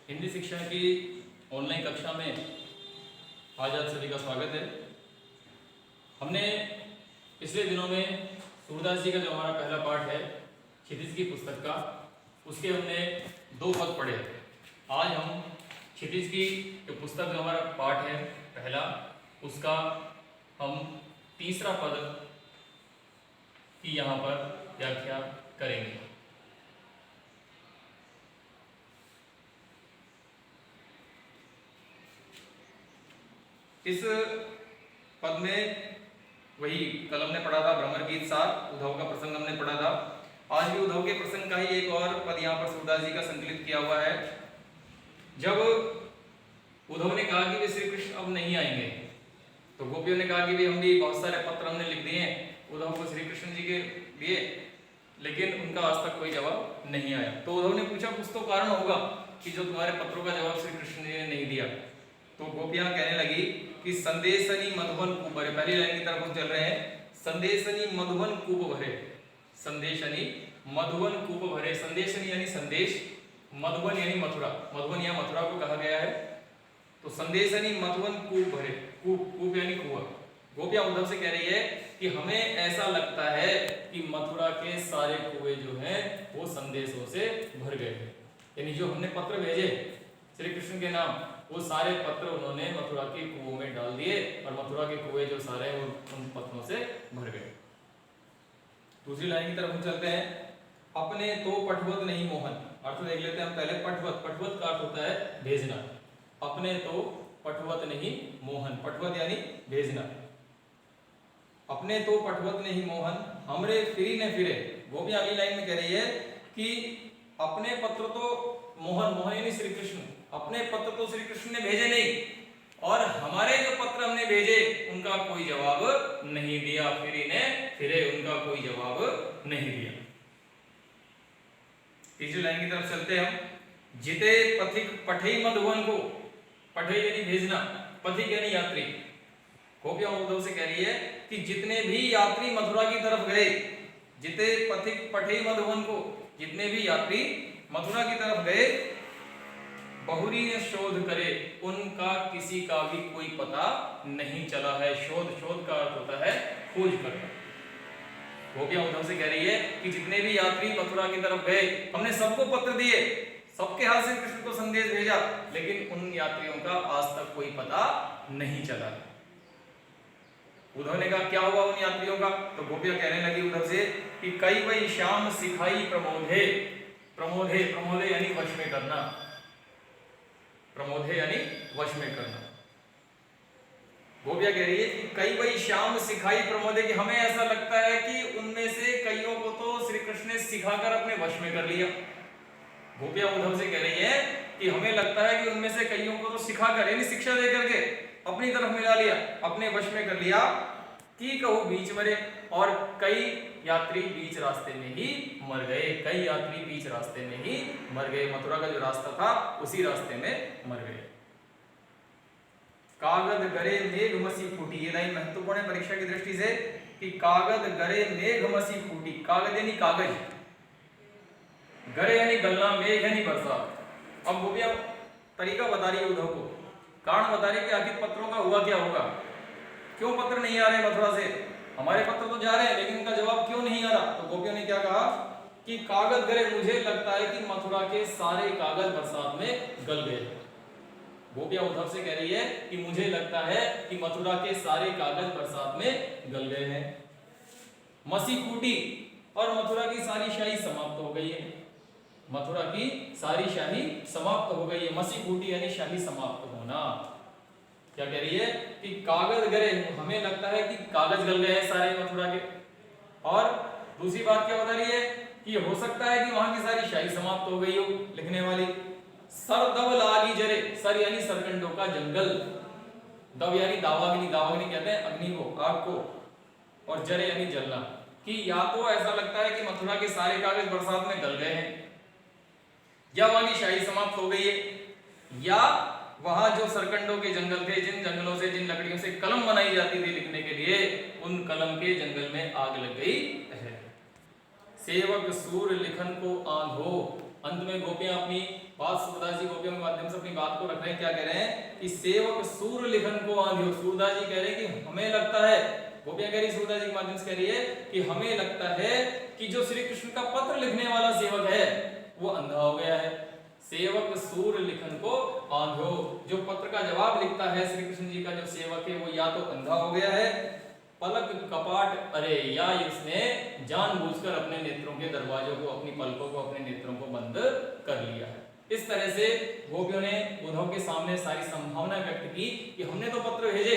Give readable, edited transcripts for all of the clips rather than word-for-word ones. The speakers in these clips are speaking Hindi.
हिंदी शिक्षा की ऑनलाइन कक्षा में आज आप सभी का स्वागत है। हमने पिछले दिनों में सूरदास जी का जो हमारा पहला पाठ है क्षितिज की पुस्तक का, उसके हमने 2 पद पढ़े। आज हम क्षितिज की जो पुस्तक जो हमारा पाठ है पहला, उसका हम तीसरा पद की यहाँ पर व्याख्या करेंगे। इस पद में वही कल हमने पढ़ा था भ्रमर गीत सार, उद्धव का प्रसंग हमने पढ़ा था। आज भी उद्धव के प्रसंग का ही एक और पद यहाँ पर सूरदास जी का संकलित किया हुआ है। जब उद्धव ने कहा कि वे श्री कृष्ण अब नहीं आएंगे, तो गोपियों ने कहा कि वे हम भी बहुत सारे पत्र हमने लिख दिए हैं उद्धव को श्री कृष्ण जी के लिए, लेकिन उनका आज तक कोई जवाब नहीं आया। तो उद्धव ने पूछा कुछ तो कारण होगा कि जो तुम्हारे पत्रों का जवाब श्री कृष्ण जी ने नहीं दिया। तो गोपियां कहने लगी कि संदेशनी मधुवन कूप भरे, पहली लाइन की तरफ हम चल रहे हैं। संदेशनी मधुवन कूप भरे, संदेशनी मधुवन कूप भरे, संदेशनी यानी संदेश, मधुवन यानी मथुरा, मधुवन या मथुरा को कहा गया है। तो संदेशनी मधुवन कूप भरे, कूप यानी कुआं। गोपियां उद्धव से कह रही है कि हमें ऐसा लगता है कि मथुरा के सारे कुएं जो हैं वो संदेशों से भर गए हैं, यानी जो हमने पत्र भेजे श्री कृष्ण के नाम, वो सारे पत्र उन्होंने मथुरा के कुओं में डाल दिए और मथुरा के कुएं जो सारे हैं उन पत्रों से भर गए। दूसरी लाइन की तरफ हम चलते हैं। अपने तो पठवत नहीं मोहन, अर्थ देख लेते हैं हम पहले। पठवत, पठवत का अर्थ होता है भेजना। अपने तो पठवत नहीं मोहन, पठवत यानी भेजना। अपने तो पठवत नहीं मोहन, हमरे फिरी न फिरे। वो भी अगली लाइन में कह रही है कि अपने पत्र तो मोहन, मोहन यानी श्री कृष्ण, अपने पत्र तो श्री कृष्ण ने भेजे नहीं और हमारे जो पत्र हमने भेजे उनका कोई जवाब नहीं दिया। फिरी ने फिरे, उनका कोई जवाब नहीं दिया। तीसरी लाइन की तरफ चलते हम। जिते पथिक पठई मधुवन को, पठई यानी भेजना, पथिक यानी यात्री। गोपियां उद्धव से कह रही है कि जितने भी यात्री मथुरा की तरफ गए, जिते पथिक पठई मधुवन को, जितने भी यात्री मथुरा की तरफ गए, बहुरी ने शोध करे, उनका किसी का भी कोई पता नहीं चला है। शोध, शोध का अर्थ होता है खोज करना। गोपियां उद्धव से कह रही है कि जितने भी यात्री मथुरा की तरफ गए, हमने सबको पत्र दिए, सबके हाथ से कृष्ण को संदेश भेजा, लेकिन उन यात्रियों का आज तक कोई पता नहीं चला। उद्धव ने कहा क्या हुआ उन यात्रियों का? तो गोपियां कहने लगी उद्धव से कि कई वही श्याम सिखाई प्रमोधे, प्रमोधे, प्रमोधे यानी वश में करना, प्रमोधे यानी वश में करना। गोपियां कह रही है कि कई वही श्याम सिखाई प्रमोदे, कि हमें ऐसा लगता है कि उनमें से कईयों को तो श्री कृष्ण ने सिखाकर अपने वश में कर लिया। गोपियां उद्धव से कह रही है कि हमें लगता है कि उनमें से कईयों को तो सिखाकर यानी शिक्षा देकर के अपनी तरफ मिला लिया, अपने वश में कर लिया। कि कहूं बीच मरे, और कई यात्री बीच रास्ते में ही मर गए, कई यात्री बीच रास्ते में ही मर गए। मथुरा का जो रास्ता था उसी रास्ते में मर गए। कागद गरे मेघ मसी फूटी, ये लाइन महत्वपूर्ण है परीक्षा की दृष्टि से कि कागद गरे मेघ मसी फूटी। कागद यानी कागज, गरे यानी गलना, मेघ यानी बरसात। अब गोपियां तरीका बता रही है उद्धव को, कारण बता रही है कि आखिर पत्रों का हुआ क्या होगा, क्यों पत्र नहीं आ रहे मथुरा से, हमारे पत्र तो जा रहे हैं लेकिन उनका जवाब क्यों नहीं आ रहा। तो गोपियों ने क्या कहा कि कागज गरे, मुझे लगता है कि मथुरा के सारे कागज बरसात में गल गए। गोपियां उद्धव से कह रही है कि मुझे लगता है कि मथुरा के सारे कागज बरसात में गल गए हैं। मसी फूटी, और मथुरा की सारी शाही समाप्त हो गई है, मथुरा की सारी शाही समाप्त हो गई है। मसी फूटी यानी शाही समाप्त होना। क्या कह रही है कि कागज गरे, हमें लगता है कि कागज गल गए हैं सारे मथुरा के। और दूसरी बात क्या बता रही है कि हो सकता है कि वहां की सारी शाही समाप्त हो गई हो, लिखने वाली। सर दब लागी जरे, सर यानी सरकंडों का जंगल, दब यानी दावाग्नि, दावाग्नि कहते हैं अग्नि को, आग को, और जरे यानी जलना। कि या तो ऐसा लगता है कि मथुरा के सारे कागज बरसात में गल गए हैं, या वहां की शाही समाप्त हो गई है, या वहां जो सरकंडों के जंगल थे, जिन जंगलों से, जिन लकड़ियों से कलम बनाई जाती थी लिखने के लिए, उन कलम के जंगल में आग लग गई है। सेवक सूर लिखन को आंधो, अंत में गोपियां अपनी बात, सूरदास जी गोपियों के माध्यम से अपनी बात को रख रहे हैं। क्या कह रहे हैं कि सेवक सूर लिखन को आंधियो। सूरदास जी कह रहे हैं कि हमें लगता है, गोपियां कह रही, सूरदास जी के माध्यम से कह रही है कि हमें लगता है कि जो श्री कृष्ण का पत्र लिखने वाला सेवक है वो अंधा हो गया है। सेवक सूर लिखन को आंधियो, जो पत्र का जवाब लिखता है श्री कृष्ण जी का जो सेवक है वो या तो अंधा हो गया है, पलक कपाट अरे, या इसने जानबूझकर अपने नेत्रों के दरवाजों को, अपनी पलकों को, अपने नेत्रों को बंद कर लिया है। इस तरह से गोपियों ने उद्धव के सामने सारी संभावना व्यक्त की कि हमने तो पत्र भेजे,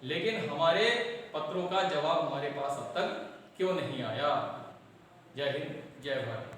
लेकिन हमारे पत्रों का जवाब हमारे पास अब तक क्यों नहीं आया। जय हिंद, जय भारत।